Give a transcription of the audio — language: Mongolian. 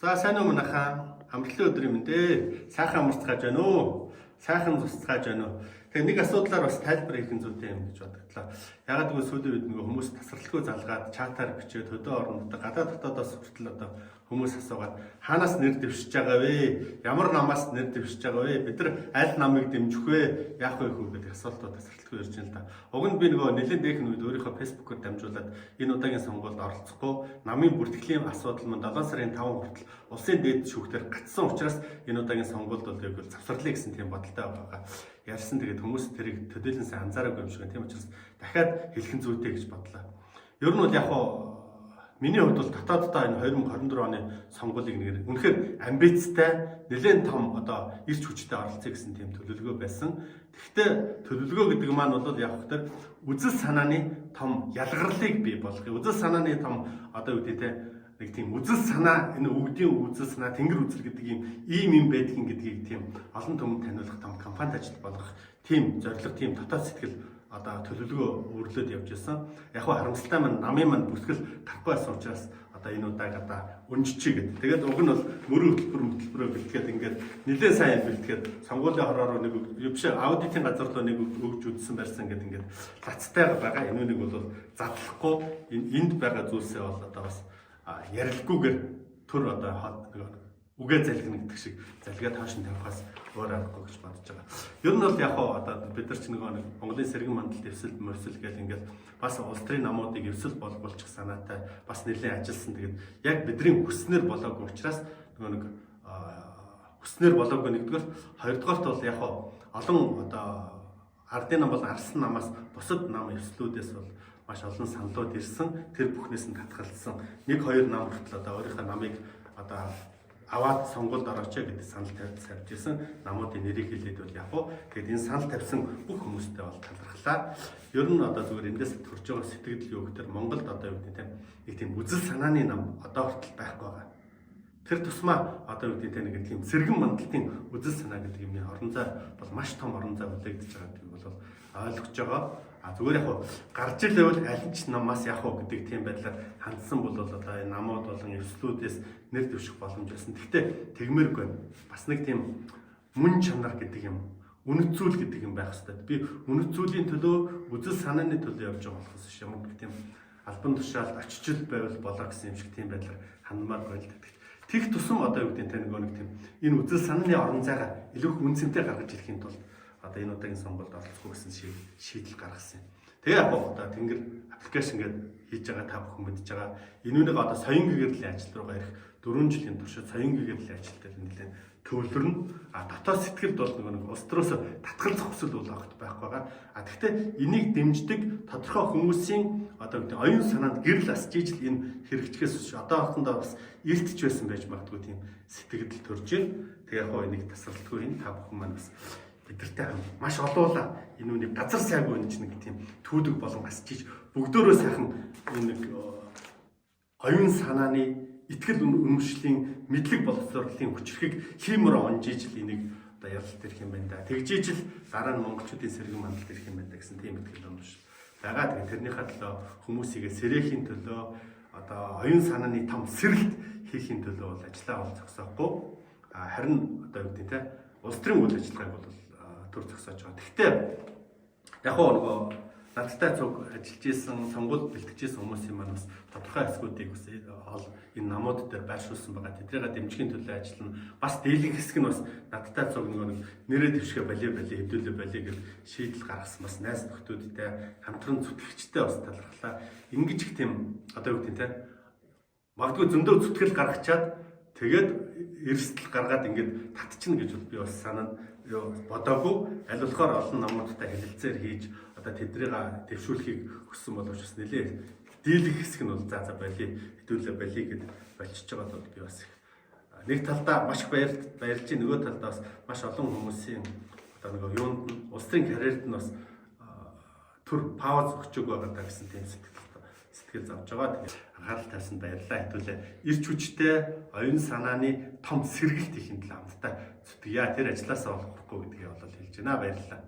За сайн уу манайхаа амралтын өдрийн мэндэ сайхан амарцгааж байна уу? Сайхан зусцгааж байна уу? Тэгээ нэг асуудлаар бас тайлбар хийх зүйтэй юм гэж бодогдлоо. Ягаад гэвэл сүүлийн үед нөгөө хүмүүс тасралтгүй залгаад чатаар бичээд хөдөө орондоо гадаад дотоодоос хүртэл одоо хүмүүс асуугаад хаанаас нэр дэвшиж байгаа вэ? Ямар намаас нэр дэвшиж байгаа вэ? Бид нар аль намыг дэмжих вэ? Яах вэ хүү гэдэг асуултууд тасралтгүй ирж байна л да. Уг нь би нөгөө нэлээд дээх нь үед өөрийнхөө фэйсбүүкээр дамжуулаад энэ удаагийн сонгуульд оролцохгүй намын бүртгэлийн асуудал мань 7 сарын 5 хүртэл улсын дээд шүүхтэр гацсан учраас энэ удаагийн сонгуульд бол яг завсарлаа гэсэн тийм бодолтой байгаа. Ярьсан тэгээд хүмүүс тэрийг төдийлөнсөө анзаараагүй юм шиг байна. Тийм учраас дахиад хэлхэн зүйтэй гэж бодлоо. Ер нь бол яг хоо миний хувьд бол дотооддоо энэ 2024 оны сонгуулийг нэг үнэхээр амбицтай, нэлээд том одоо ирч хүчтэй оролцъё гэсэн тийм төлөвлөгөө байсан. Тэгэхдээ төлөвлөгөө гэдэг маань бол яг хөтөр үзэл санааны том ялгарлыг бий болгох. Үзэл санааны том одоо юу гэдэг нэг тийм үзэл санаа, энэ өвгдийн үзэл санаа, тэнгэр үзэл гэдэг ийм байдгийн гэдгийг тийм олон түмэнд таниулах том кампанит ажил болгох тийм зорилго, тийм дотоод сэтгэл одоо төлөвлөгөө өөрлөд явж байсан. Яг хөө харамсалтай маань намын маань бүртгэл гарахгүй байсан учраас одоо энэ удааг одоо өнжичээ гэдэг. Тэгээд уг нь бол мөрөө хөтөлбөрөө бэлтгээд ингээд нэлээд сайн бэлтгээд сонгуулийн хороор нэг биш аудитын газар руу нэг өгж үзсэн барьсан гэдэг ингээд лацтай байгаа. Энэ нэг бол задлахгүй энд байгаа зүйлсээ бол одоо бас ярилгүйгээр төр одоо үгээ залгина гэдэг шиг залгаад хаашин тавихаас өөр аргагүй гэж бодож байгаа. Ер нь бол яг одоо бид нар ч нэг Монголын сэргэн мандалд эвсэл мөрсөл гэл ингээд бас улс төрийн намуудыг эвсэл болгуулчих санаатай бас нэлээд ажилласан. Тэгээд яг бидний хүснээр болоогүй учраас нэг хүснээр болоогүй нэгдүгээр, хоёрдугаарт бол яг олон одоо ардын нам бол арсан намаас бусад нам эвслүүдээс бол маш олон саналууд ирсэн. Тэр бүхнээс нь татгалзсан 1-2 нам хүртэл одоо өөрийнхөө намыг одоо аваад сонгуульд орооч гэдэг санал тавьж ирсэн намуудын нэрийг хэлээд бол яг уу тэгээд энэ санал тавьсан бүх хүмүүстэй бол талархлаа. Ер нь одоо зүгээр эндээс төрж байгаа сэтгэл юу гэхээр Монголд одоо юу гэдэг нэг тийм үзэл санааны нам одоо хүртэл байхгүй байгаа. Тэр тусмаа одоо юу гэдэг нэг тийм сэргэн мандалтын үзэл санаа гэдэг юмны орон зай бол маш том орон зай үлээгдэж байгаа гэдэг бол ойлгож байгаа. Зүгээр яг гарч ирэвэл аль ч намаас яг гэдэг тийм байдлаар хандсан бол одоо энэ намууд болон эвслүүдээс нэр дэвших боломж байсан. Гэхдээ тэгмээргүй бас нэг тийм мөн чанар гэдэг юм, үнэт зүйл гэдэг юм байх хэрэгтэй. Би үнэт зүйлийн төлөө, үзэл санааны төлөө явж байгаа болохоос юм нэг тийм албан тушаалд очичл байвал болоо гэсэн юм шиг тийм байдлаар хандмаар байлдаг. Тэг тусам одоо юу гэдэг нэг тийм энэ үзэл санааны орон зайгаа илүү их үнцэнтэй гаргаж ирэхийн тулд одоо энэ удаагийн сонгуульд оролцох гэсэн шийдэл гаргасан юм. Тэгээ яг одоо тэнгэр аппликейшн гээд хийж байгаа та бүхэн мэдж байгаа. Энүүнийг одоо соён гэгэрлийн ажил руугаа ирэх 4 жилийн туршид соён гэгэрлийн ажилтнууд нэлээд төвлөрнө. Дотоод сэтгэлд бол нэг улс төрөөс татгалзах хүсэл бол огт байхгүй байгаа. Гэхдээ энийг дэмждэг тодорхой хүмүүсийн одоо гэдэг оюун санаанд гэрэл асж ижил энэ хэрэгжихээс одоохондоо бас эртж байсан байж магадгүй тийм сэтгэл төрж байна. Тэгээ яг энийг тасралтгүй энэ та бүхэн маань бас бидэртэй маш олоола энэ үнийг газар сайгүй нэг тийм түүдэг болон асчиж бүгдөө сайхан энэ нэг оюун санааны итгэл үнэмшлийн мэдлэг боловсролын хүчрхийг хиймээр онжиж л энийг одоо яралт ирэх юм байна да. Тэгжиж л дараа нь монголчуудын сэргэн мандалд ирэх юм байна гэсэн тийм итгэл онж байгаа. Тэгээ тэрнийхээ төлөө хүмүүсийгээ сэрэхийн төлөө одоо оюун санааны том сэрэлт хийхин төлөө бол ажиллаа бол зогсоохгүй. Харин одоо юу гэдэг те улс төрийн үйл ажиллагааг бол төр зогсоож байгаа. Гэхдээ яг нөгөө надтай цуг ажиллаж исэн, сонгуульд бэлтгэж исэн хүмүүсийн маань бас тодорхой хэсгүүдийг бас энэ намууд дээр байршуулсан байгаа. Тэднийг дэмжихийн төлөө ажиллана. Бас дийлэнх хэсэг нь бас надтай цуг нэг нэрээ дэвшгэ хэвдүүлээ балий гэж шийдэл гаргасан бас найз нөхдүүдтэй хамтран зүтгэгчтэй бас талархлаа. Ингэж их тийм одоо юу гэдэг те магадгүй зөндөө зүтгэл гаргачаад тэгээд эрсдэл гаргаад ингээд татчихна гэж би бас санаад бодоогүй. Аль болохоор олон намуудтай хэлэлцээр хийж одоо тэднийг дэвшүүлэхийг хүссэн боловч бас нэлээ дийлэх хэсэг нь бол за байли хэдүүлээ байли гэд болчихж байгаа бол би бас нэг талдаа маш их баярлж нөгөө талдаа бас маш олон хүмүүсийн одоо нэг юунд улс төрийн карьерд нь бас төр пауз өгч байгаа даа гэсэн тийм сэтгэл завж байгаа. Тэгээд анхаарал тавьсан баярлалаа. Хэдүүлээ ирч хүчтэй оюун санааны том сэргэлт хийх юм талаа хамтдаа зүтгэе. Тэр ажилласаа болохгүй гэдгийг бол хэлж байна. Баярлалаа.